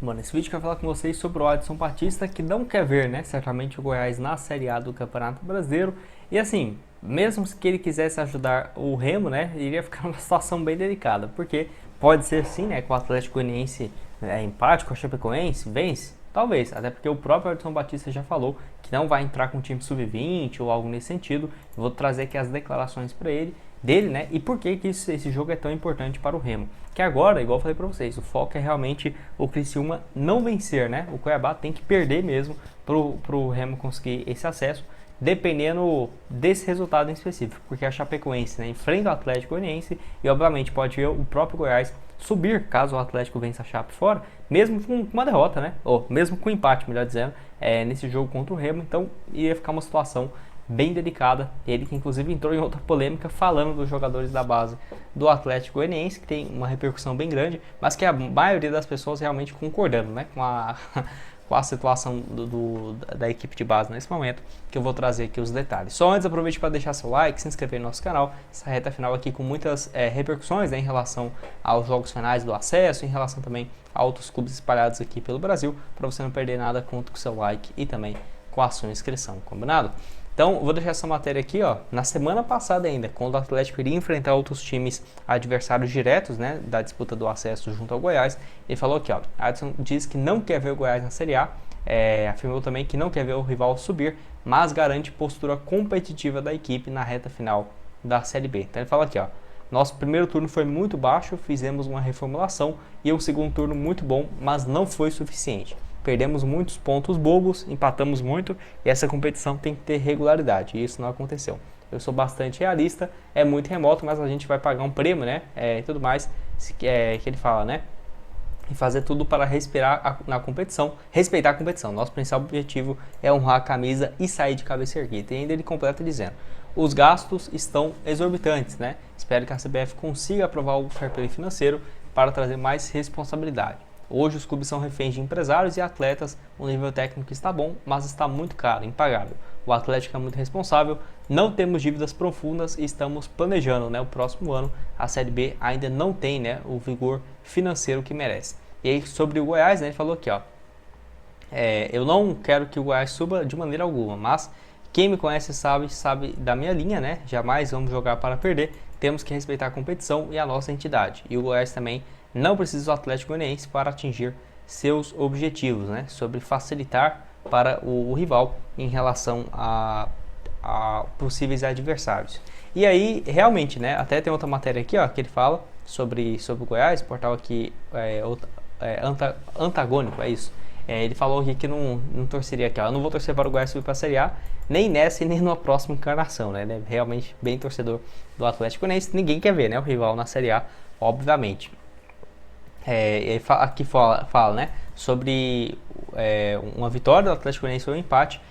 Bom, nesse vídeo eu quero falar com vocês sobre o Adson Batista, que não quer ver, né, certamente o Goiás na Série A do Campeonato Brasileiro. E assim, mesmo que ele quisesse ajudar o Remo, né, iria ficar numa situação bem delicada, porque pode ser sim, né, que o Atlético Goianiense empate com a Chapecoense, vence, talvez, até porque o próprio Adson Batista já falou que não vai entrar com o time sub-20 ou algo nesse sentido. Eu vou trazer aqui as declarações para ele, dele, né, e por que esse jogo é tão importante para o Remo. Que agora, igual eu falei para vocês, o foco é realmente o Criciúma não vencer, né? O Cuiabá tem que perder mesmo pro Remo conseguir esse acesso, dependendo desse resultado em específico, porque a Chapecoense, né, enfrenta o Atlético Goianiense e obviamente pode ver o próprio Goiás subir caso o Atlético vença a Chape fora, mesmo com uma derrota, né? Ou mesmo com empate, melhor dizendo, nesse jogo contra o Remo. Então ia ficar uma situação bem delicada. Ele que inclusive entrou em outra polêmica falando dos jogadores da base do Atlético Goianiense, que tem uma repercussão bem grande, mas que a maioria das pessoas realmente concordando, né, com a situação da equipe de base nesse momento, que eu vou trazer aqui os detalhes. Só antes, aproveite para deixar seu like, se inscrever no nosso canal, essa reta final aqui com muitas repercussões, né, em relação aos jogos finais do acesso, em relação também a outros clubes espalhados aqui pelo Brasil, para você não perder nada, conta com seu like e também com a sua inscrição, combinado? Então, vou deixar essa matéria aqui, ó, na semana passada ainda, quando o Atlético iria enfrentar outros times adversários diretos, né, da disputa do acesso junto ao Goiás. Ele falou aqui, ó, Adson diz que não quer ver o Goiás na Série A, afirmou também que não quer ver o rival subir, mas garante postura competitiva da equipe na reta final da Série B. Então ele fala aqui, ó, nosso primeiro turno foi muito baixo, fizemos uma reformulação e um segundo turno muito bom, mas não foi suficiente. Perdemos muitos pontos bobos, empatamos muito e essa competição tem que ter regularidade, e isso não aconteceu. Eu sou bastante realista, é muito remoto, mas a gente vai pagar um prêmio, né, e tudo mais, que ele fala, né, e fazer tudo para na competição, respeitar a competição. Nosso principal objetivo é honrar a camisa e sair de cabeça erguida. E ainda ele completa dizendo, os gastos estão exorbitantes, né, espero que a CBF consiga aprovar o fair play financeiro para trazer mais responsabilidade. Hoje os clubes são reféns de empresários e atletas, o nível técnico está bom, mas está muito caro, impagável. O Atlético é muito responsável, não temos dívidas profundas e estamos planejando, né, o próximo ano. A Série B ainda não tem, né, o vigor financeiro que merece. E aí sobre o Goiás, né, ele falou aqui, ó, eu não quero que o Goiás suba de maneira alguma, mas quem me conhece sabe da minha linha, né, jamais vamos jogar para perder, temos que respeitar a competição e a nossa entidade. E o Goiás também não precisa do Atlético Goianiense para atingir seus objetivos, né? Sobre facilitar para o rival em relação a possíveis adversários. E aí, realmente, né? Até tem outra matéria aqui, ó, que ele fala sobre o Goiás, portal aqui antagônico, é isso. Ele falou aqui que não torceria aqui, ó, eu não vou torcer para o Goiás subir para a Série A, nem nessa e nem na próxima encarnação, né? Ele é realmente bem torcedor do Atlético Goianiense, ninguém quer ver, né? O rival na Série A, obviamente. Aqui fala, né, sobre uma vitória do Atlético Goianiense ou um empate,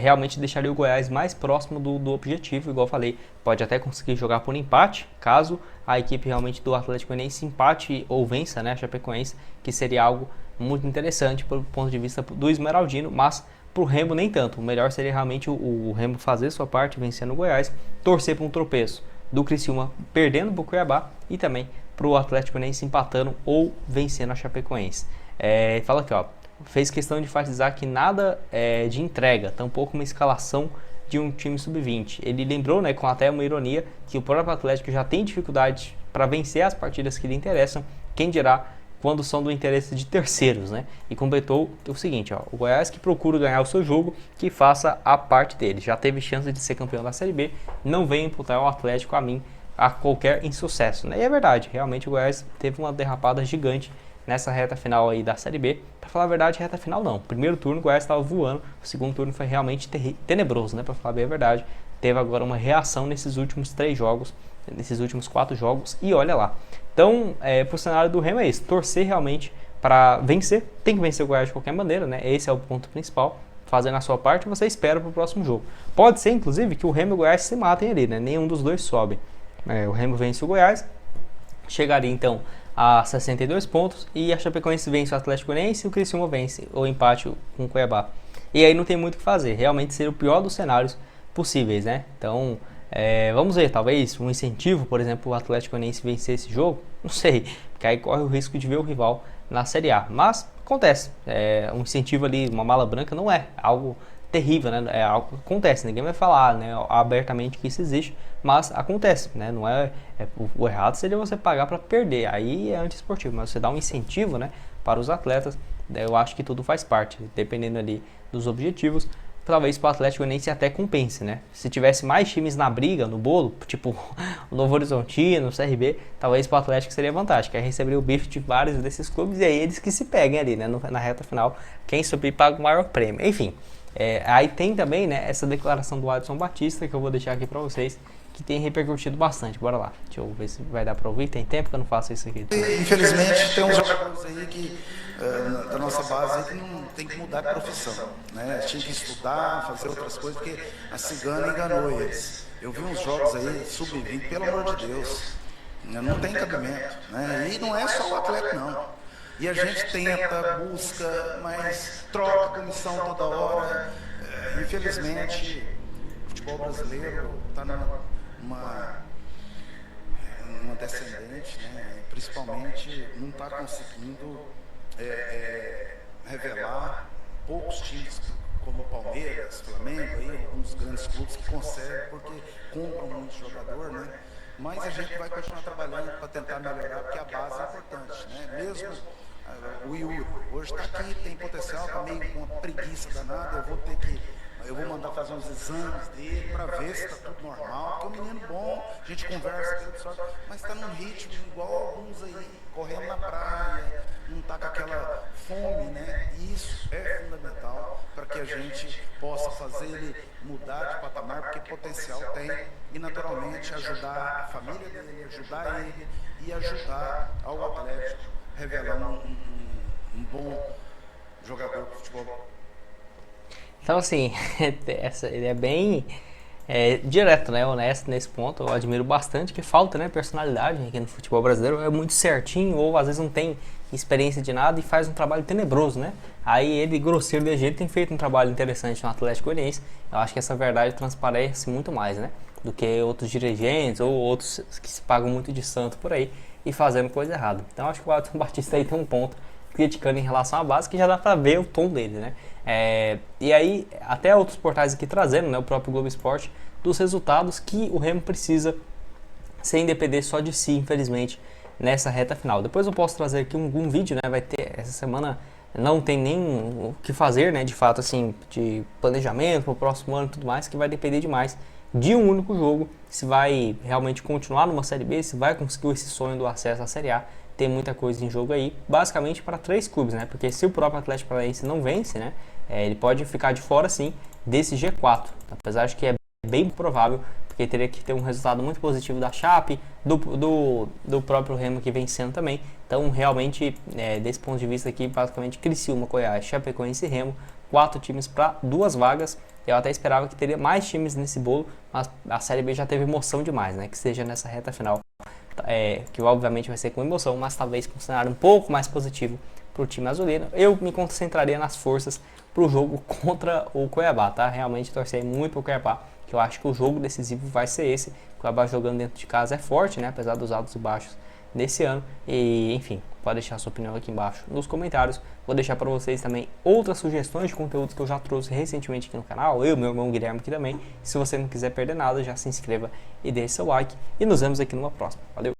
realmente deixaria o Goiás mais próximo do objetivo, igual eu falei, pode até conseguir jogar por empate, caso a equipe realmente do Atlético Goianiense empate ou vença, né, a Chapecoense, que seria algo muito interessante do ponto de vista do Esmeraldino, mas para o Remo nem tanto. O melhor seria realmente o Remo fazer sua parte, vencendo o Goiás, torcer para um tropeço do Criciúma perdendo para o Cuiabá e também para o Atlético Goianiense empatando ou vencendo a Chapecoense. Fala aqui, ó, fez questão de enfatizar que nada de entrega, tampouco uma escalação de um time sub-20. Ele lembrou, né, com até uma ironia, que o próprio Atlético já tem dificuldade para vencer as partidas que lhe interessam, quem dirá quando são do interesse de terceiros, né? E completou o seguinte, ó, o Goiás que procura ganhar o seu jogo, que faça a parte dele. Já teve chance de ser campeão da Série B, não vem imputar o Atlético a qualquer insucesso, né? E é verdade, realmente o Goiás teve uma derrapada gigante nessa reta final aí da Série B. Para falar a verdade, reta final não. Primeiro turno o Goiás estava voando, o segundo turno foi realmente tenebroso, né? Para falar bem a verdade, teve agora uma reação nesses últimos 3 jogos, nesses últimos 4 jogos, e olha lá. Então, pro cenário do Remo é isso, torcer realmente para vencer, tem que vencer o Goiás de qualquer maneira, né? Esse é o ponto principal, fazendo a sua parte, você espera para o próximo jogo. Pode ser, inclusive, que o Remo e o Goiás se matem ali, né? Nenhum dos dois sobe. O Remo vence o Goiás, chegaria então a 62 pontos, e a Chapecoense vence o Atlético Goianiense e o Criciúma vence o empate com o Cuiabá. E aí não tem muito o que fazer, realmente seria o pior dos cenários possíveis, né? Então, vamos ver, talvez um incentivo, por exemplo, o Atlético Goianiense vencer esse jogo, não sei, porque aí corre o risco de ver o rival na Série A. Mas acontece. Um incentivo ali, uma mala branca não é algo terrível, né? É algo que acontece, ninguém vai falar, né, abertamente que isso existe, mas acontece, né? Não o errado seria você pagar para perder, aí é antiesportivo, mas você dá um incentivo, né, para os atletas, eu acho que tudo faz parte, dependendo ali dos objetivos. Talvez para o Atlético Goianiense até compense, né? Se tivesse mais times na briga, no bolo, tipo o Novo Horizontino, o CRB, talvez para o Atlético seria vantagem, que aí receberia o bife de vários desses clubes e aí eles que se peguem ali, né? Na reta final, quem subir paga o maior prêmio. Enfim, aí tem também, né, essa declaração do Adson Batista, que eu vou deixar aqui para vocês, que tem repercutido bastante. Bora lá, deixa eu ver se vai dar para ouvir. Tem tempo que eu não faço isso aqui. Infelizmente, tem uns jogadores aí que, da nossa base, aí, que não tem que mudar de profissão, né? Tinha que estudar, fazer outras coisas, porque a cigana enganou eles. Eu vi uns jogos aí, sub-20, pelo amor de Deus, não tem cabimento, né? E não é só o atleta, não. E a gente tenta, busca, mas troca comissão toda hora. Infelizmente, o futebol brasileiro está numa descendente, né? Principalmente não está conseguindo revelar. Poucos times como Palmeiras, Flamengo, aí, alguns grandes clubes que conseguem, porque compram muito jogador, né? Mas a gente vai continuar trabalhando para tentar melhorar, porque a base é importante, né? Mesmo o Yuri hoje está aqui, tem potencial, está meio com uma preguiça danada, eu vou mandar fazer uns exames dele para ver se está tudo normal, porque é um menino bom, a gente conversa, mas está num ritmo igual alguns aí, correndo na praia, não está com aquela fome, né? E isso é fundamental para que a gente possa fazer ele mudar de patamar, porque potencial tem, e naturalmente ajudar a família dele, ajudar ele e ajudar ao Atlético revelar um bom jogador de futebol. Então, assim, ele é bem direto, né, honesto nesse ponto. Eu admiro bastante, que falta, né, personalidade aqui no futebol brasileiro. É muito certinho, ou às vezes não tem experiência de nada e faz um trabalho tenebroso, né? Aí ele, grosseiro de jeito, tem feito um trabalho interessante no Atlético Goianiense. Eu acho que essa verdade transparece muito mais, né, do que outros dirigentes ou outros que se pagam muito de santo por aí e fazendo coisa errada. Então acho que o Adson Batista aí tem um ponto criticando em relação à base, que já dá pra ver o tom dele, né? E aí, até outros portais aqui trazendo, né, o próprio Globo Esporte, dos resultados que o Remo precisa sem depender só de si, infelizmente, nessa reta final. Depois eu posso trazer aqui um vídeo, né? Vai ter essa semana, não tem nem o que fazer, né? De fato, assim, de planejamento para o próximo ano e tudo mais, que vai depender demais de um único jogo, se vai realmente continuar numa Série B, se vai conseguir esse sonho do acesso à Série A. Tem muita coisa em jogo aí, basicamente para 3 clubes, né? Porque se o próprio Atlético Paranaense não vence, né? Ele pode ficar de fora, sim, desse G4. Apesar de que é bem provável, porque teria que ter um resultado muito positivo da Chape, do próprio Remo que vencendo também. Então, realmente, desse ponto de vista aqui, basicamente, Criciúma, Goiás, Chapecoense e Remo, 4 times para 2 vagas. Eu até esperava que teria mais times nesse bolo, mas a Série B já teve emoção demais, né? Que seja nessa reta final. Que obviamente vai ser com emoção, mas talvez com um cenário um pouco mais positivo para o time azulino. Eu me concentraria nas forças para o jogo contra o Cuiabá, tá? Realmente torcer muito para o Cuiabá, que eu acho que o jogo decisivo vai ser esse. O Cuiabá jogando dentro de casa é forte, né? Apesar dos altos e baixos desse ano. E enfim, pode deixar sua opinião aqui embaixo nos comentários. Vou deixar para vocês também outras sugestões de conteúdos que eu já trouxe recentemente aqui no canal. Eu, meu irmão Guilherme aqui também. Se você não quiser perder nada, já se inscreva e deixe seu like. E nos vemos aqui numa próxima. Valeu!